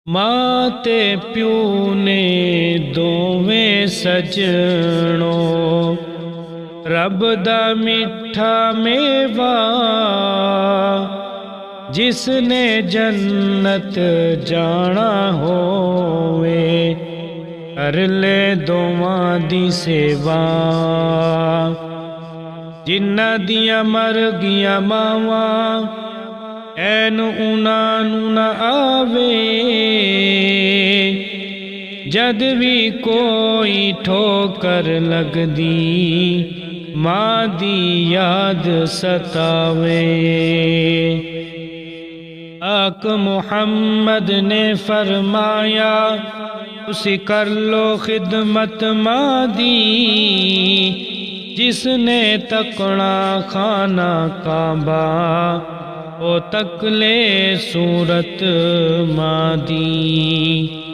मां ते प्यू ने दोवें सजणो रब दा मिठा मेवा जिसने जन्नत जाना होवे कर ले दोवां दी सेवा। जिन्ना दियां मर गियां मावां ऐन उन्हां नूं ना आवे जद भी कोई ठोकर लगदी मां दी याद सतावे। आक मुहम्मद ने फरमाया तुसी कर लो खिदमत मां दी जिसने तकना खाना काबा ओ तकले सूरत मां दी।